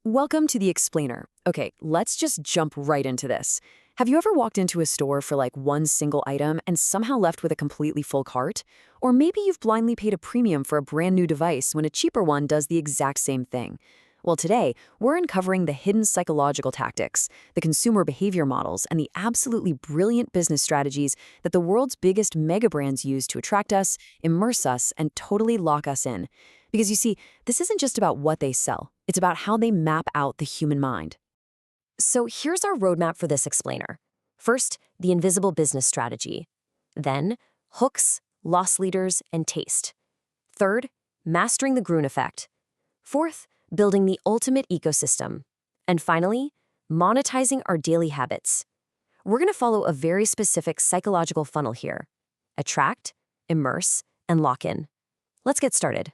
Welcome to The Explainer. Okay, let's just jump right into this. Have you ever walked into a store for like one single item and somehow left with a completely full cart? Or maybe you've blindly paid a premium for a brand new device when a cheaper one does the exact same thing. Well, today, we're uncovering the hidden psychological tactics, the consumer behavior models, and the absolutely brilliant business strategies that the world's biggest mega brands use to attract us, immerse us, and totally lock us in. Because you see, this isn't just about what they sell, it's about how they map out the human mind. So here's our roadmap for this explainer. First, the invisible business strategy. Then, hooks, loss leaders, and taste. Third, mastering the Gruen effect. Fourth, building the ultimate ecosystem. And finally, monetizing our daily habits. We're going to follow a very specific psychological funnel here. Attract, immerse, and lock in. Let's get started.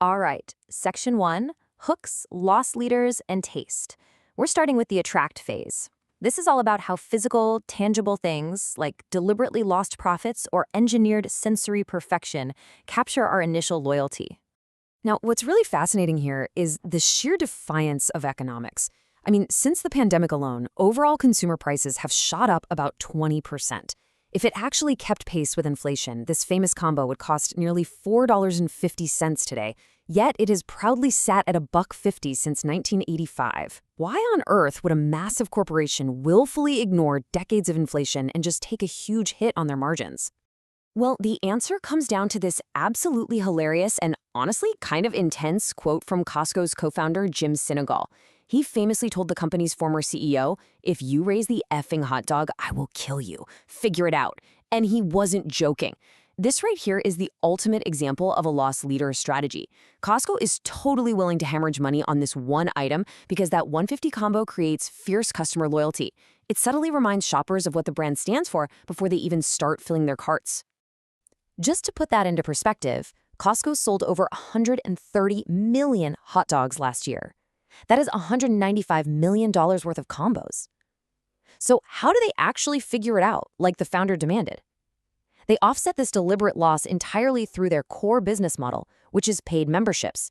All right, Section 1, hooks, loss leaders, and taste. We're starting with the attract phase. This is all about how physical, tangible things, like deliberately lost profits or engineered sensory perfection, capture our initial loyalty. Now, what's really fascinating here is the sheer defiance of economics. I mean, since the pandemic alone, overall consumer prices have shot up about 20%. If it actually kept pace with inflation, this famous combo would cost nearly $4.50 today, yet it has proudly sat at $1.50 since 1985. Why on earth would a massive corporation willfully ignore decades of inflation and just take a huge hit on their margins? Well, the answer comes down to this absolutely hilarious and honestly kind of intense quote from Costco's co-founder Jim Sinegal. He famously told the company's former CEO, "If you raise the effing hot dog, I will kill you. Figure it out." And he wasn't joking. This right here is the ultimate example of a loss leader strategy. Costco is totally willing to hemorrhage money on this one item because that 150 combo creates fierce customer loyalty. It subtly reminds shoppers of what the brand stands for before they even start filling their carts. Just to put that into perspective, Costco sold over 130 million hot dogs last year. That is $195 million worth of combos. So how do they actually figure it out, like the founder demanded? They offset this deliberate loss entirely through their core business model, which is paid memberships.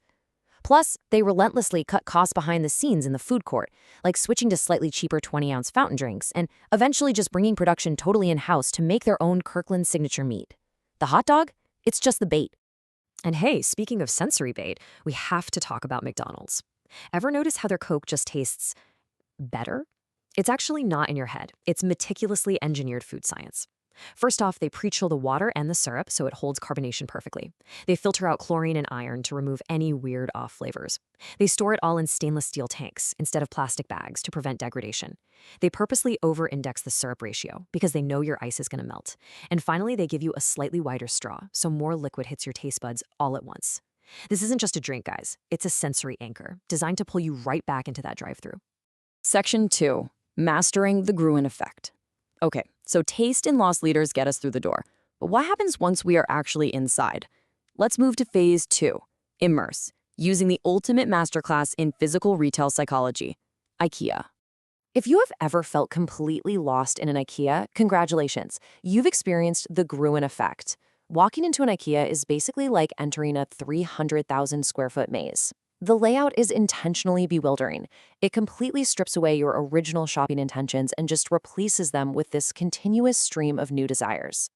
Plus, they relentlessly cut costs behind the scenes in the food court, like switching to slightly cheaper 20-ounce fountain drinks and eventually just bringing production totally in-house to make their own Kirkland signature meat. The hot dog? It's just the bait. And hey, speaking of sensory bait, we have to talk about McDonald's. Ever notice how their Coke just tastes better? It's actually not in your head. It's meticulously engineered food science. First off, they pre-chill the water and the syrup so it holds carbonation perfectly. They filter out chlorine and iron to remove any weird off flavors. They store it all in stainless steel tanks instead of plastic bags to prevent degradation. They purposely over-index the syrup ratio because they know your ice is going to melt. And finally, they give you a slightly wider straw so more liquid hits your taste buds all at once. This isn't just a drink, guys. It's a sensory anchor designed to pull you right back into that drive-thru. Section 2. Mastering the Gruen effect. Okay, so taste and loss leaders get us through the door. But what happens once we are actually inside? Let's move to phase 2. Immerse, using the ultimate masterclass in physical retail psychology. IKEA. If you have ever felt completely lost in an IKEA, congratulations. You've experienced the Gruen effect. Walking into an IKEA is basically like entering a 300,000 square foot maze. The layout is intentionally bewildering. It completely strips away your original shopping intentions and just replaces them with this continuous stream of new desires.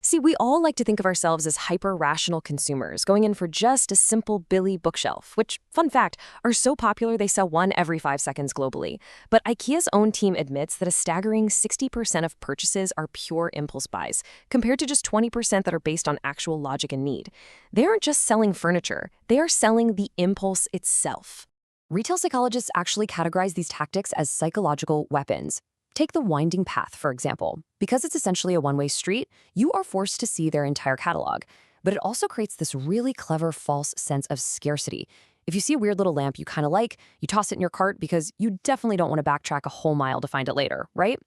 See, we all like to think of ourselves as hyper-rational consumers, going in for just a simple Billy bookshelf, which, fun fact, are so popular they sell one every 5 seconds globally. But IKEA's own team admits that a staggering 60% of purchases are pure impulse buys, compared to just 20% that are based on actual logic and need. They aren't just selling furniture, they are selling the impulse itself. Retail psychologists actually categorize these tactics as psychological weapons. Take the winding path, for example. Because it's essentially a one-way street, you are forced to see their entire catalog. But it also creates this really clever false sense of scarcity. If you see a weird little lamp you kind of like, you toss it in your cart because you definitely don't want to backtrack a whole mile to find it later, right?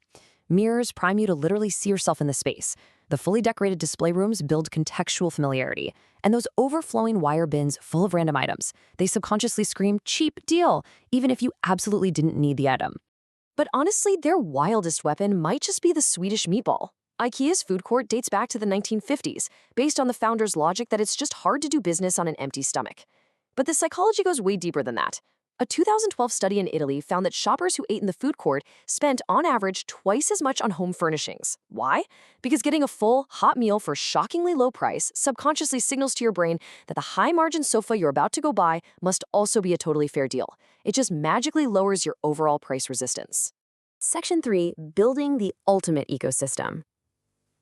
Mirrors prime you to literally see yourself in the space. The fully decorated display rooms build contextual familiarity. And those overflowing wire bins full of random items, they subconsciously scream, "cheap deal," even if you absolutely didn't need the item. But honestly, their wildest weapon might just be the Swedish meatball. IKEA's food court dates back to the 1950s, based on the founder's logic that it's just hard to do business on an empty stomach. But the psychology goes way deeper than that. A 2012 study in Italy found that shoppers who ate in the food court spent, on average, twice as much on home furnishings. Why? Because getting a full, hot meal for a shockingly low price subconsciously signals to your brain that the high-margin sofa you're about to go buy must also be a totally fair deal. It just magically lowers your overall price resistance. Section 3, Building the Ultimate Ecosystem.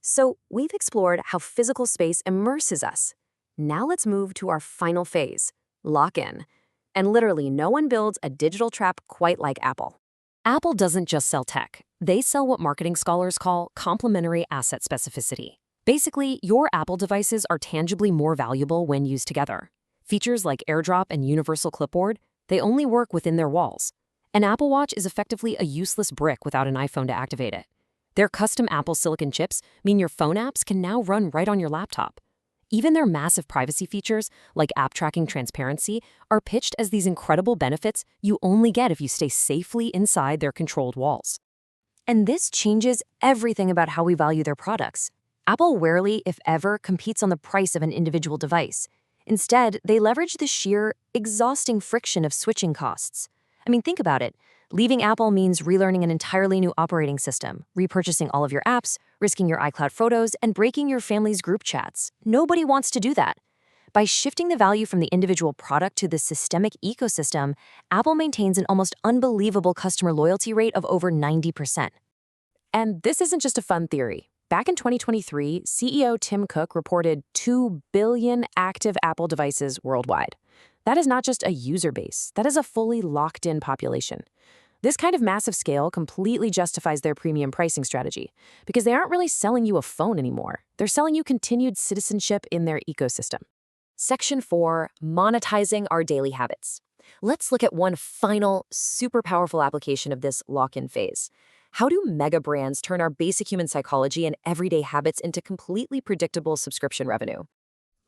So, we've explored how physical space immerses us. Now let's move to our final phase, lock-in. And literally, no one builds a digital trap quite like Apple. Apple doesn't just sell tech. They sell what marketing scholars call complementary asset specificity. Basically, your Apple devices are tangibly more valuable when used together. Features like AirDrop and Universal Clipboard, they only work within their walls. An Apple Watch is effectively a useless brick without an iPhone to activate it. Their custom Apple silicon chips mean your phone apps can now run right on your laptop. Even their massive privacy features, like app tracking transparency, are pitched as these incredible benefits you only get if you stay safely inside their controlled walls. And this changes everything about how we value their products. Apple rarely, if ever, competes on the price of an individual device. Instead, they leverage the sheer, exhausting friction of switching costs. I mean, think about it. Leaving Apple means relearning an entirely new operating system, repurchasing all of your apps, risking your iCloud photos, and breaking your family's group chats. Nobody wants to do that. By shifting the value from the individual product to the systemic ecosystem, Apple maintains an almost unbelievable customer loyalty rate of over 90%. And this isn't just a fun theory. Back in 2023, CEO Tim Cook reported 2 billion active Apple devices worldwide. That is not just a user base, that is a fully locked-in population. This kind of massive scale completely justifies their premium pricing strategy because they aren't really selling you a phone anymore. They're selling you continued citizenship in their ecosystem. Section 4, Monetizing Our Daily Habits. Let's look at one final, super powerful application of this lock-in phase. How do mega brands turn our basic human psychology and everyday habits into completely predictable subscription revenue?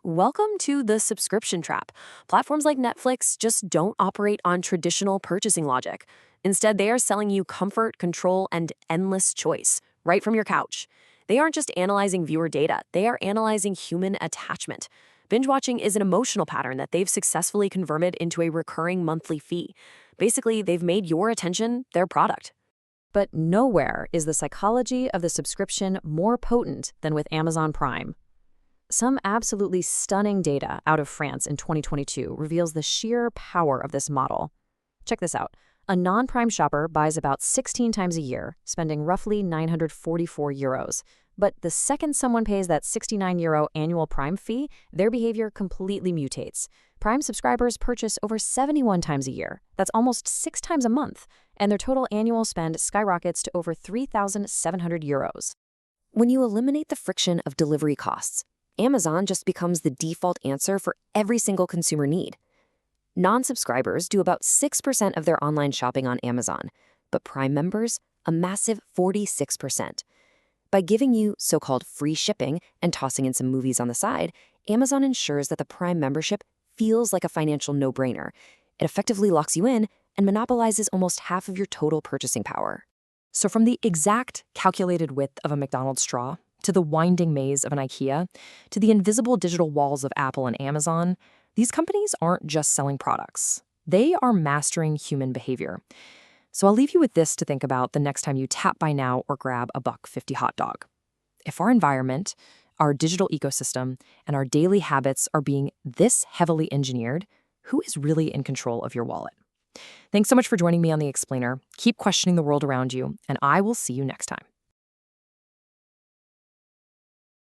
Welcome to the subscription trap. Platforms like Netflix just don't operate on traditional purchasing logic. Instead, they are selling you comfort, control, and endless choice, right from your couch. They aren't just analyzing viewer data, they are analyzing human attachment. Binge watching is an emotional pattern that they've successfully converted into a recurring monthly fee. Basically, they've made your attention their product. But nowhere is the psychology of the subscription more potent than with Amazon Prime. Some absolutely stunning data out of France in 2022 reveals the sheer power of this model. Check this out. A non-Prime shopper buys about 16 times a year, spending roughly 944 euros. But the second someone pays that 69 euro annual Prime fee, their behavior completely mutates. Prime subscribers purchase over 71 times a year. That's almost 6 times a month. And their total annual spend skyrockets to over 3,700 euros. When you eliminate the friction of delivery costs, Amazon just becomes the default answer for every single consumer need. Non-subscribers do about 6% of their online shopping on Amazon, but Prime members, a massive 46%. By giving you so-called free shipping and tossing in some movies on the side, Amazon ensures that the Prime membership feels like a financial no-brainer. It effectively locks you in and monopolizes almost half of your total purchasing power. So from the exact calculated width of a McDonald's straw, to the winding maze of an IKEA, to the invisible digital walls of Apple and Amazon, these companies aren't just selling products. They are mastering human behavior. So I'll leave you with this to think about the next time you tap Buy Now or grab a $1.50 hot dog. If our environment, our digital ecosystem, and our daily habits are being this heavily engineered, who is really in control of your wallet? Thanks so much for joining me on The Explainer. Keep questioning the world around you, and I will see you next time.